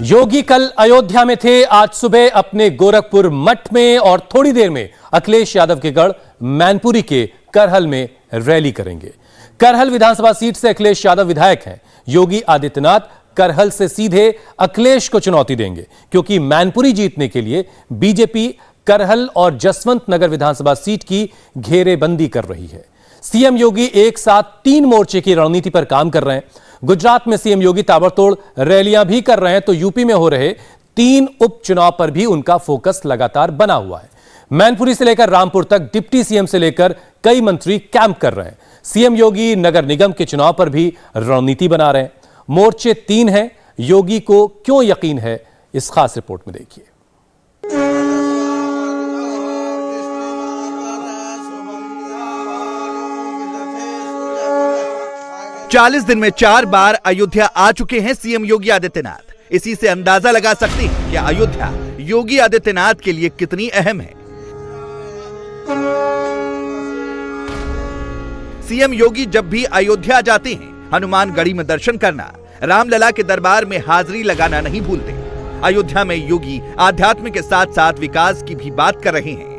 योगी कल अयोध्या में थे, आज सुबह अपने गोरखपुर मठ में और थोड़ी देर में अखिलेश यादव के गढ़ मैनपुरी के करहल में रैली करेंगे। करहल विधानसभा सीट से अखिलेश यादव विधायक हैं। योगी आदित्यनाथ करहल से सीधे अखिलेश को चुनौती देंगे, क्योंकि मैनपुरी जीतने के लिए बीजेपी करहल और जसवंत नगर विधानसभा सीट की घेरेबंदी कर रही है। सीएम योगी एक साथ 3 मोर्चे की रणनीति पर काम कर रहे हैं। गुजरात में सीएम योगी ताबड़तोड़ रैलियां भी कर रहे हैं, तो यूपी में हो रहे 3 उपचुनाव पर भी उनका फोकस लगातार बना हुआ है। मैनपुरी से लेकर रामपुर तक डिप्टी सीएम से लेकर कई मंत्री कैंप कर रहे हैं। सीएम योगी नगर निगम के चुनाव पर भी रणनीति बना रहे हैं। मोर्चे 3 हैं। योगी को क्यों यकीन है, इस खास रिपोर्ट में देखिए। 40 दिन में 4 बार अयोध्या आ चुके हैं सीएम योगी आदित्यनाथ। इसी से अंदाजा लगा सकते हैं कि अयोध्या योगी आदित्यनाथ के लिए कितनी अहम है। सीएम योगी जब भी अयोध्या जाते हैं, हनुमानगढ़ी में दर्शन करना, रामलला के दरबार में हाजिरी लगाना नहीं भूलते। अयोध्या में योगी आध्यात्म के साथ साथ विकास की भी बात कर रहे हैं।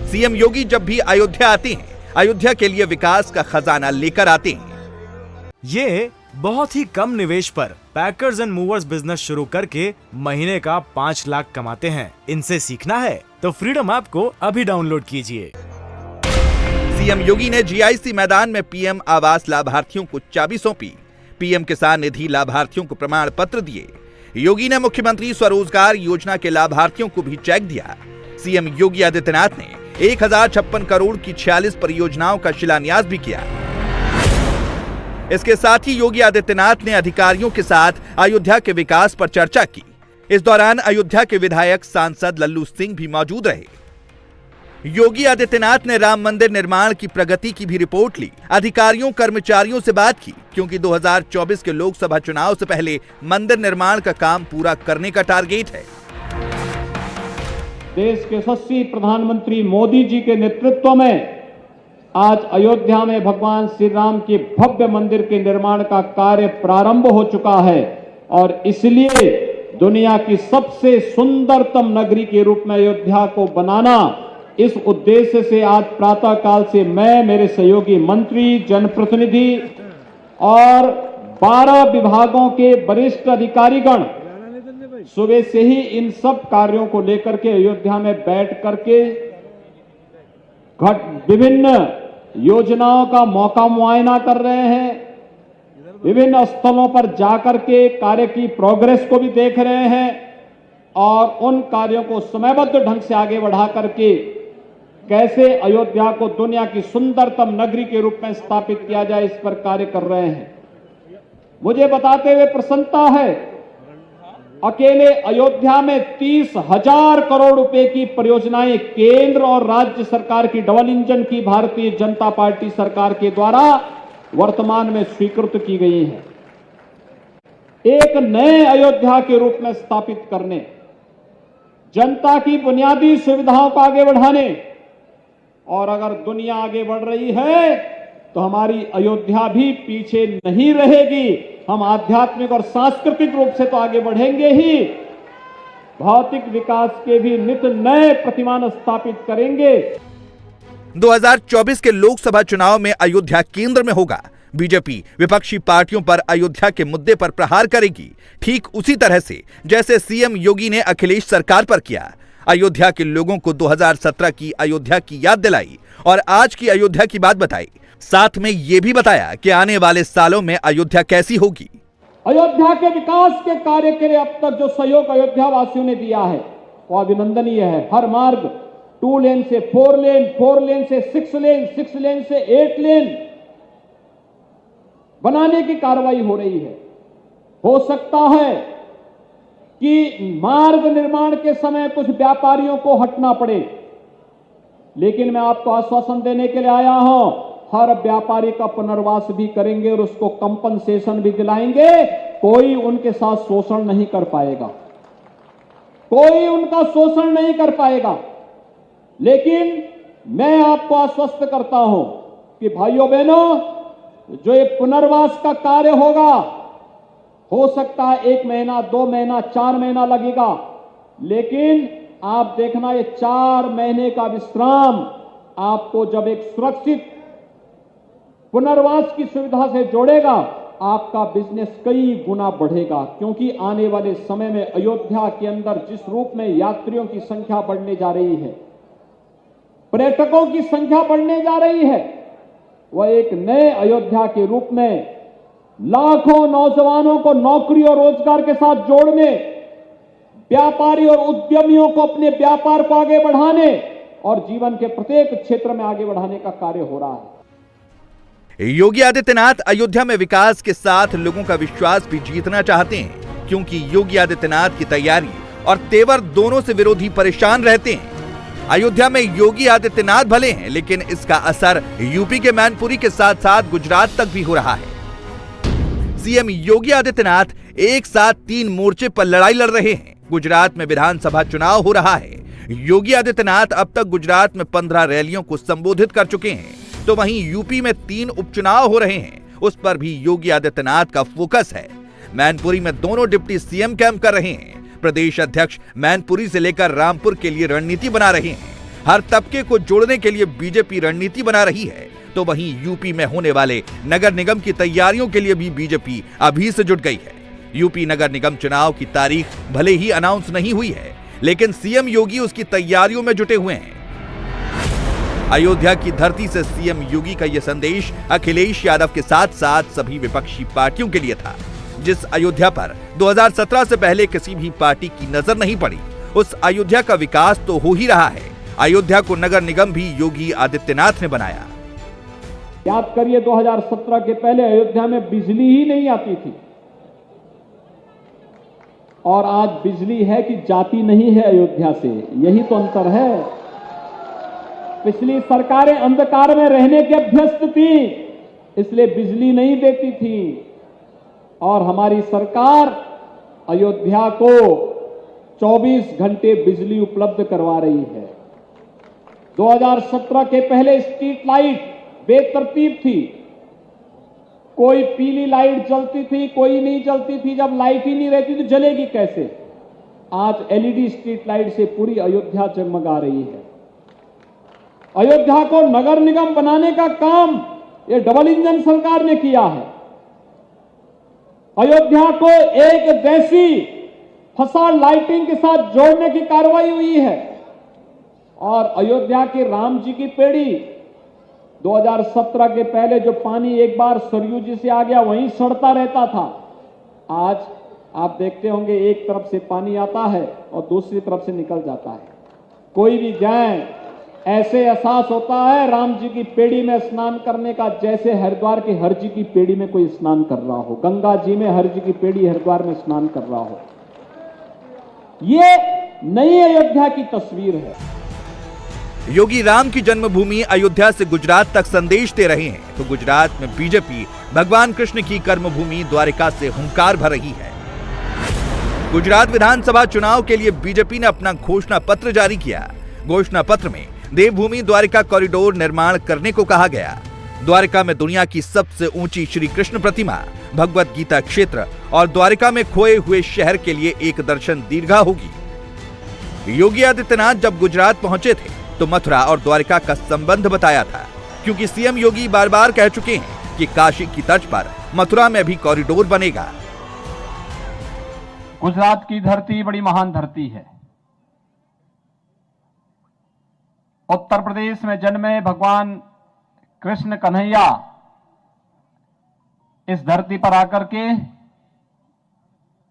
सीएम योगी जब भी अयोध्या आते हैं, अयोध्या के लिए विकास का खजाना लेकर आते हैं। ये बहुत ही कम निवेश पर पैकर्स एंड मूवर्स बिजनेस शुरू करके महीने का 5 लाख कमाते हैं। इनसे सीखना है तो फ्रीडम ऐप को अभी डाउनलोड कीजिए। सीएम योगी ने जीआईसी मैदान में पीएम आवास लाभार्थियों को चाबी सौंपी। पीएम किसान निधि लाभार्थियों को प्रमाण पत्र दिए। योगी ने मुख्यमंत्री स्वरोजगार योजना के लाभार्थियों को भी चेक दिया। सीएम योगी आदित्यनाथ ने 1056 करोड़ की 46 परियोजनाओं का शिलान्यास भी किया। इसके साथ ही योगी आदित्यनाथ ने अधिकारियों के साथ अयोध्या के विकास पर चर्चा की। इस दौरान अयोध्या के विधायक सांसद लल्लू सिंह भी मौजूद रहे। योगी आदित्यनाथ ने राम मंदिर निर्माण की प्रगति की भी रिपोर्ट ली। अधिकारियों कर्मचारियों से बात की, क्योंकि 2024 के लोकसभा चुनाव से पहले मंदिर निर्माण का काम पूरा करने का टारगेट है। देश के यशस्वी प्रधानमंत्री मोदी जी के नेतृत्व में आज अयोध्या में भगवान श्री राम के भव्य मंदिर के निर्माण का कार्य प्रारंभ हो चुका है और इसलिए दुनिया की सबसे सुंदरतम नगरी के रूप में अयोध्या को बनाना, इस उद्देश्य से आज प्रातः काल से मैं, मेरे सहयोगी मंत्री, जनप्रतिनिधि और 12 विभागों के वरिष्ठ अधिकारीगण सुबह से ही इन सब कार्यों को लेकर के अयोध्या में बैठ करके विभिन्न योजनाओं का मौका मुआयना कर रहे हैं। विभिन्न स्थलों पर जाकर के कार्य की प्रोग्रेस को भी देख रहे हैं और उन कार्यों को समयबद्ध ढंग से आगे बढ़ा करके कैसे अयोध्या को दुनिया की सुंदरतम नगरी के रूप में स्थापित किया जाए, इस पर कार्य कर रहे हैं। मुझे बताते हुए प्रसन्नता है, अकेले अयोध्या में 30,000 करोड़ रुपए की परियोजनाएं केंद्र और राज्य सरकार की डबल इंजन की भारतीय जनता पार्टी सरकार के द्वारा वर्तमान में स्वीकृत की गई है। एक नए अयोध्या के रूप में स्थापित करने, जनता की बुनियादी सुविधाओं को आगे बढ़ाने, और अगर दुनिया आगे बढ़ रही है तो हमारी अयोध्या भी पीछे नहीं रहेगी। हम आध्यात्मिक और सांस्कृतिक रूप से तो आगे बढ़ेंगे ही, भौतिक विकास के भी नित नए प्रतिमान स्थापित करेंगे। 2024 के लोकसभा चुनाव में अयोध्या केंद्र में होगा। बीजेपी विपक्षी पार्टियों पर अयोध्या के मुद्दे पर प्रहार करेगी, ठीक उसी तरह से जैसे सीएम योगी ने अखिलेश सरकार पर किया। अयोध्या के लोगों को 2017 की अयोध्या की याद दिलाई और आज की अयोध्या की बात बताई। साथ में ये भी बताया कि आने वाले सालों में अयोध्या कैसी होगी। अयोध्या के विकास के कार्य के लिए अब तक जो सहयोग अयोध्या वासियों ने दिया है वो अभिनंदनीय है। हर मार्ग 2 लेन से 4 लेन, 4 लेन से 6 लेन, 6 लेन से 8 लेन बनाने की कार्रवाई हो रही है। हो सकता है कि मार्ग निर्माण के समय कुछ व्यापारियों को हटना पड़े, लेकिन मैं आपको आश्वासन देने के लिए आया हूं, हर व्यापारी का पुनर्वास भी करेंगे और उसको कंपनसेशन भी दिलाएंगे। कोई उनके साथ शोषण नहीं कर पाएगा, कोई उनका शोषण नहीं कर पाएगा। लेकिन मैं आपको आश्वस्त करता हूं कि भाइयों बहनों, जो ये पुनर्वास का कार्य होगा हो सकता है 1 महीना, 2 महीना, 4 महीना लगेगा, लेकिन आप देखना ये 4 महीने का विश्राम आपको जब एक सुरक्षित पुनर्वास की सुविधा से जोड़ेगा, आपका बिजनेस कई गुना बढ़ेगा। क्योंकि आने वाले समय में अयोध्या के अंदर जिस रूप में यात्रियों की संख्या बढ़ने जा रही है, पर्यटकों की संख्या बढ़ने जा रही है, वह एक नए अयोध्या के रूप में लाखों नौजवानों को नौकरी और रोजगार के साथ जोड़ने, व्यापारी और उद्यमियों को अपने व्यापार को आगे बढ़ाने और जीवन के प्रत्येक क्षेत्र में आगे बढ़ाने का कार्य हो रहा है। योगी आदित्यनाथ अयोध्या में विकास के साथ लोगों का विश्वास भी जीतना चाहते हैं, क्योंकि योगी आदित्यनाथ की तैयारी और तेवर दोनों से विरोधी परेशान रहते हैं। अयोध्या में योगी आदित्यनाथ भले हैं, लेकिन इसका असर यूपी के मैनपुरी के साथ साथ गुजरात तक भी हो रहा है। सीएम योगी आदित्यनाथ एक साथ 3 मोर्चे पर लड़ाई लड़ रहे हैं। गुजरात में विधानसभा चुनाव हो रहा है। योगी आदित्यनाथ अब तक गुजरात में 15 रैलियों को संबोधित कर चुके हैं, तो वहीं यूपी में 3 उपचुनाव हो रहे हैं, उस पर भी योगी आदित्यनाथ का फोकस है। मैनपुरी में दोनों डिप्टी सीएम कैंप कर रहे हैं। प्रदेश अध्यक्ष मैनपुरी से लेकर रामपुर के लिए रणनीति बना रहे हैं। हर तबके को जोड़ने के लिए बीजेपी रणनीति बना रही है, तो वहीं यूपी में होने वाले नगर निगम की तैयारियों के लिए भी बीजेपी अभी से जुट गई है। यूपी नगर निगम चुनाव की तारीख भले ही अनाउंस नहीं हुई है, लेकिन सीएम योगी उसकी तैयारियों में जुटे हुए हैं। अयोध्या की धरती से सीएम योगी का यह संदेश अखिलेश यादव के साथ साथ सभी विपक्षी पार्टियों के लिए था। जिस अयोध्या पर 2017 से पहले किसी भी पार्टी की नजर नहीं पड़ी, उस अयोध्या का विकास तो हो ही रहा है। अयोध्या को नगर निगम भी योगी आदित्यनाथ ने बनाया। याद करिए 2017 के पहले अयोध्या में बिजली ही नहीं आती थी, और आज बिजली है कि जाती नहीं है अयोध्या से, यही तो अंतर है। पिछली सरकारें अंधकार में रहने के अभ्यस्त थी, इसलिए बिजली नहीं देती थी, और हमारी सरकार अयोध्या को 24 घंटे बिजली उपलब्ध करवा रही है। 2017 के पहले स्ट्रीट लाइट बेतरतीब थी, कोई पीली लाइट जलती थी, कोई नहीं जलती थी। जब लाइट ही नहीं रहती तो जलेगी कैसे? आज एलईडी स्ट्रीट लाइट से पूरी अयोध्या जगमगा रही है। अयोध्या को नगर निगम बनाने का काम ये डबल इंजन सरकार ने किया है। अयोध्या को एक देसी फसाड लाइटिंग के साथ जोड़ने की कार्रवाई हुई है, और अयोध्या के राम जी की पेड़ी 2017 के पहले जो पानी एक बार सरयू जी से आ गया वहीं सड़ता रहता था, आज आप देखते होंगे एक तरफ से पानी आता है और दूसरी तरफ से निकल जाता है। कोई भी जाए ऐसे एहसास होता है राम जी की पेड़ी में स्नान करने का, जैसे हरिद्वार के हर जी की पेड़ी में कोई स्नान कर रहा हो, गंगा जी में हर जी की पेड़ी हरिद्वार में स्नान कर रहा हो। ये नई अयोध्या की तस्वीर है। योगी राम की जन्मभूमि अयोध्या से गुजरात तक संदेश दे रहे हैं, तो गुजरात में बीजेपी भगवान कृष्ण की कर्मभूमि द्वारिका से हुंकार भर रही है। गुजरात विधानसभा चुनाव के लिए बीजेपी ने अपना घोषणा पत्र जारी किया। घोषणा पत्र में देवभूमि द्वारिका कॉरिडोर निर्माण करने को कहा गया। द्वारिका में दुनिया की सबसे ऊंची श्री कृष्ण प्रतिमा, भगवत गीता क्षेत्र और द्वारिका में खोए हुए शहर के लिए एक दर्शन दीर्घा होगी। योगी आदित्यनाथ जब गुजरात पहुंचे थे तो मथुरा और द्वारिका का संबंध बताया था, क्योंकि सीएम योगी बार बार कह चुके हैं कि काशी की तर्ज पर मथुरा में भी कॉरिडोर बनेगा। गुजरात की धरती बड़ी महान धरती है। उत्तर प्रदेश में जन्मे भगवान कृष्ण कन्हैया इस धरती पर आकर के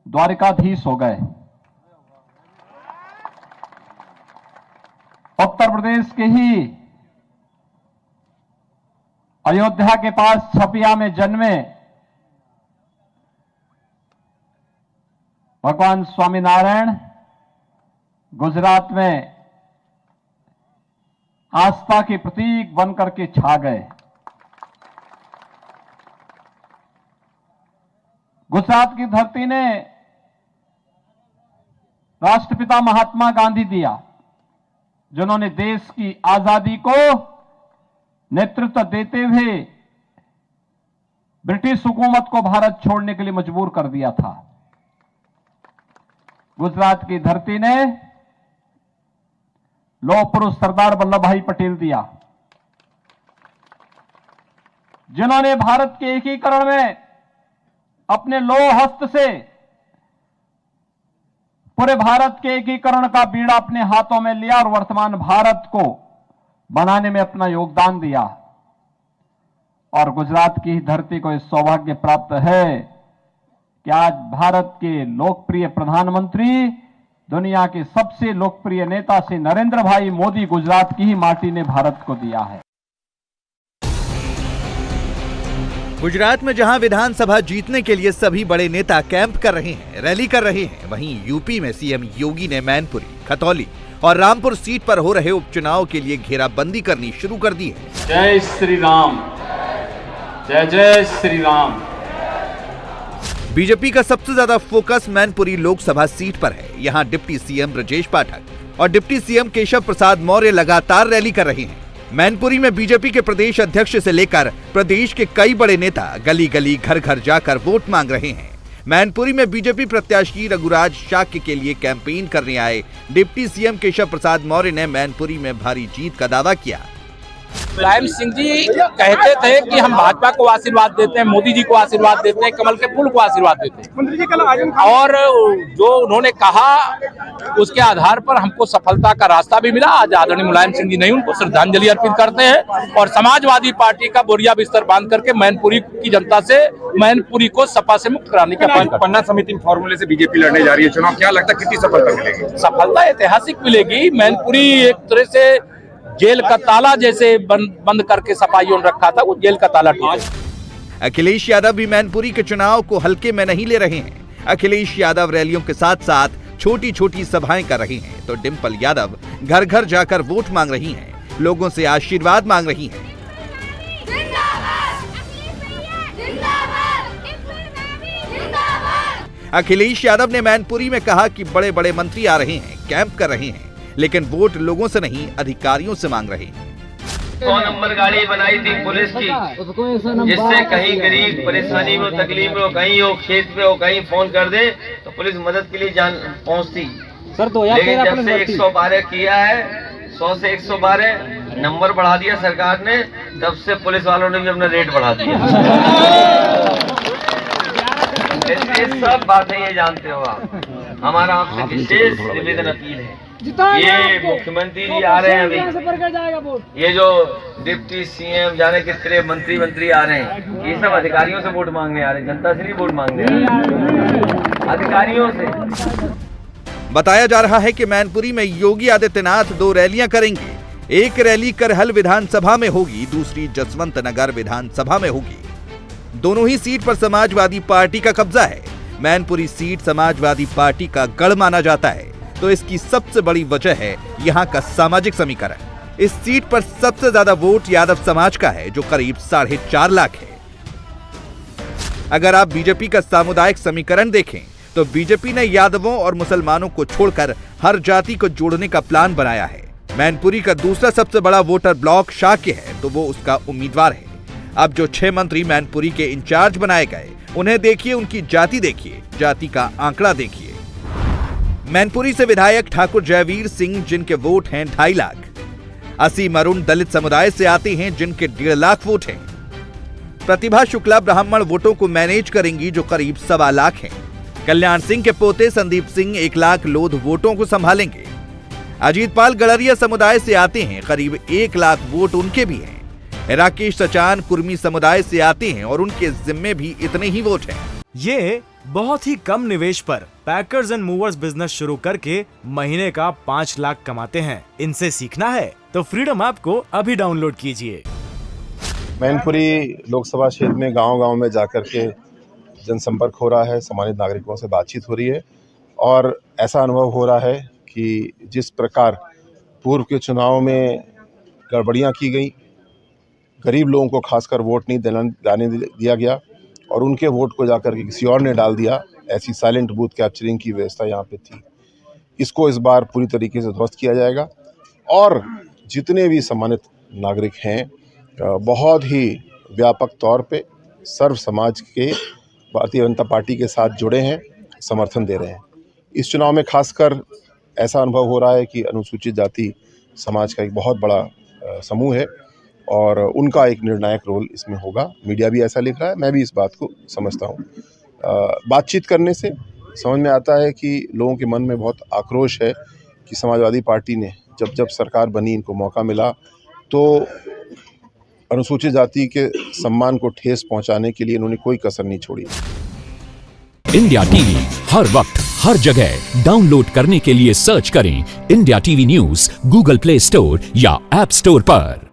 द्वारिकाधीश हो गए। उत्तर प्रदेश के ही अयोध्या के पास छपिया में जन्मे भगवान स्वामीनारायण गुजरात में आस्था के प्रतीक बनकर के छा गए। गुजरात की धरती ने राष्ट्रपिता महात्मा गांधी दिया, जिन्होंने देश की आजादी को नेतृत्व देते हुए ब्रिटिश हुकूमत को भारत छोड़ने के लिए मजबूर कर दिया था। गुजरात की धरती ने लौह पुरुष सरदार वल्लभ भाई पटेल दिया, जिन्होंने भारत के एकीकरण में अपने लौह हस्त से पूरे भारत के एकीकरण का बीड़ा अपने हाथों में लिया और वर्तमान भारत को बनाने में अपना योगदान दिया। और गुजरात की धरती को इस सौभाग्य प्राप्त है कि आज भारत के लोकप्रिय प्रधानमंत्री, दुनिया के सबसे लोकप्रिय नेता श्री नरेंद्र भाई मोदी गुजरात की ही माटी ने भारत को दिया है। गुजरात में जहां विधानसभा जीतने के लिए सभी बड़े नेता कैंप कर रहे हैं, रैली कर रहे हैं, वहीं यूपी में सीएम योगी ने मैनपुरी, खतौली और रामपुर सीट पर हो रहे उपचुनाव के लिए घेराबंदी करनी शुरू कर दी है। जय श्री राम, जय जय श्री राम। बीजेपी का सबसे ज्यादा फोकस मैनपुरी लोकसभा सीट पर है। यहां डिप्टी सीएम ब्रजेश पाठक और डिप्टी सीएम केशव प्रसाद मौर्य लगातार रैली कर रहे हैं। मैनपुरी में बीजेपी के प्रदेश अध्यक्ष से लेकर प्रदेश के कई बड़े नेता गली गली घर घर जाकर वोट मांग रहे हैं। मैनपुरी में बीजेपी प्रत्याशी रघुराज शाक्य के लिए कैंपेन करने आए डिप्टी सीएम केशव प्रसाद मौर्य ने मैनपुरी में भारी जीत का दावा किया। मुलायम सिंह जी कहते थे कि हम भाजपा को आशीर्वाद देते हैं, मोदी जी को आशीर्वाद देते हैं, कमल के फूल को आशीर्वाद देते हैं, और जो उन्होंने कहा उसके आधार पर हमको सफलता का रास्ता भी मिला। आज आदरणीय मुलायम सिंह जी नहीं, उनको श्रद्धांजलि अर्पित करते हैं और समाजवादी पार्टी का बोरिया बिस्तर बांध करके मैनपुरी की जनता से मैनपुरी को सपा से मुक्त कराने का अपील। पन्ना समिति फॉर्मूले से बीजेपी लड़ने जा रही है चुनाव, क्या लगता है कितनी सफलता मिलेगी? सफलता ऐतिहासिक मिलेगी। मैनपुरी एक तरह से जेल का ताला जैसे बंद करके सपाइयों ने रखा था, वो जेल का ताला टूटा। अखिलेश यादव भी मैनपुरी के चुनाव को हल्के में नहीं ले रहे हैं। अखिलेश यादव रैलियों के साथ साथ छोटी छोटी सभाएं कर रही हैं, तो डिंपल यादव घर घर जाकर वोट मांग रही हैं, लोगों से आशीर्वाद मांग रही हैं। अखिलेश यादव ने मैनपुरी में कहा कि बड़े बड़े मंत्री आ रहे हैं, कैंप कर रहे हैं, लेकिन वोट लोगों से नहीं अधिकारियों से मांग रहे हैं। 100 नंबर गाड़ी बनाई थी पुलिस की, जिससे कहीं गरीब परेशानी में, तकलीफ में हो, कहीं हो खेत पे हो, कहीं फोन कर दे तो पुलिस मदद के लिए जान पहुंचती। लेकिन जब से 112 किया है, 100 से 112 नंबर बढ़ा दिया सरकार ने, तब से पुलिस वालों ने भी अपना रेट बढ़ा दिया। ये सब बातें ये जानते हो आप। हमारा आपसे विशेष निवेदन अपील है, ये मुख्यमंत्री जी आ रहे हैं अभी, ये जो डिप्टी सीएम जाने कितने मंत्री आ रहे हैं, ये सब अधिकारियों से वोट मांगने आ रहे हैं, जनता से नहीं वोट मांगने आ रहे हैं, अधिकारियों से। बताया जा रहा है कि मैनपुरी में योगी आदित्यनाथ 2 रैलियां करेंगे। एक रैली करहल विधानसभा में होगी, दूसरी जसवंत नगर विधानसभा में होगी। दोनों ही सीट पर समाजवादी पार्टी का कब्जा है। मैनपुरी सीट समाजवादी पार्टी का गढ़ माना जाता है, तो इसकी सबसे बड़ी वजह है यहाँ का सामाजिक समीकरण। इस सीट पर सबसे ज्यादा वोट यादव समाज का है, जो करीब 4.5 लाख है। अगर आप बीजेपी का सामुदायिक समीकरण देखें तो बीजेपी ने यादवों और मुसलमानों को छोड़कर हर जाति को जोड़ने का प्लान बनाया है। मैनपुरी का दूसरा सबसे बड़ा वोटर ब्लॉक शाक्य है, तो वो उसका उम्मीदवार है। अब जो 6 मंत्री मैनपुरी के इंचार्ज बनाए गए, उन्हें देखिए, उनकी जाति देखिए, जाति का आंकड़ा देखिए। मैनपुरी से विधायक ठाकुर जयवीर सिंह, जिनके वोट हैं 2.5 लाख। असीम अरुण दलित समुदाय से आते हैं, जिनके 1.5 लाख वोट हैं। प्रतिभा शुक्ला ब्राह्मण वोटों को मैनेज करेंगी, जो करीब 1.25 लाख हैं। कल्याण सिंह के पोते संदीप सिंह 1 लाख लोध वोटों को संभालेंगे। अजीत पाल गड़रिया समुदाय से आते हैं, करीब 1 लाख वोट उनके भी हैं। राकेश सचान कुर्मी समुदाय से आते हैं और उनके जिम्मे भी इतने ही वोट हैं। ये बहुत ही कम निवेश पर पैकर्स एंड मूवर्स बिजनेस शुरू करके महीने का 5 लाख कमाते हैं। इनसे सीखना है तो फ्रीडम ऐप को अभी डाउनलोड कीजिए। मैनपुरी लोकसभा क्षेत्र में गांव-गांव में जाकर के जनसंपर्क हो रहा है, सम्मानित नागरिकों से बातचीत हो रही है और ऐसा अनुभव हो रहा है कि जिस प्रकार पूर्व के चुनाव में गड़बड़ियां की गई, गरीब लोगों को खासकर वोट नहीं जाने दिया गया और उनके वोट को जाकर के किसी और ने डाल दिया, ऐसी साइलेंट बूथ कैप्चरिंग की व्यवस्था यहाँ पे थी। इसको इस बार पूरी तरीके से ध्वस्त किया जाएगा और जितने भी सम्मानित नागरिक हैं बहुत ही व्यापक तौर पे सर्व समाज के भारतीय जनता पार्टी के साथ जुड़े हैं, समर्थन दे रहे हैं। इस चुनाव में खासकर ऐसा अनुभव हो रहा है कि अनुसूचित जाति समाज का एक बहुत बड़ा समूह है और उनका एक निर्णायक रोल इसमें होगा। मीडिया भी ऐसा लिख रहा है, मैं भी इस बात को समझता हूँ। बातचीत करने से समझ में आता है कि लोगों के मन में बहुत आक्रोश है कि समाजवादी पार्टी ने जब सरकार बनी, इनको मौका मिला तो अनुसूचित जाति के सम्मान को ठेस पहुंचाने के लिए इन्होंने कोई कसर नहीं छोड़ी। इंडिया टीवी हर वक्त हर जगह डाउनलोड करने के लिए सर्च करें India TV news Google play store या ऐप स्टोर पर।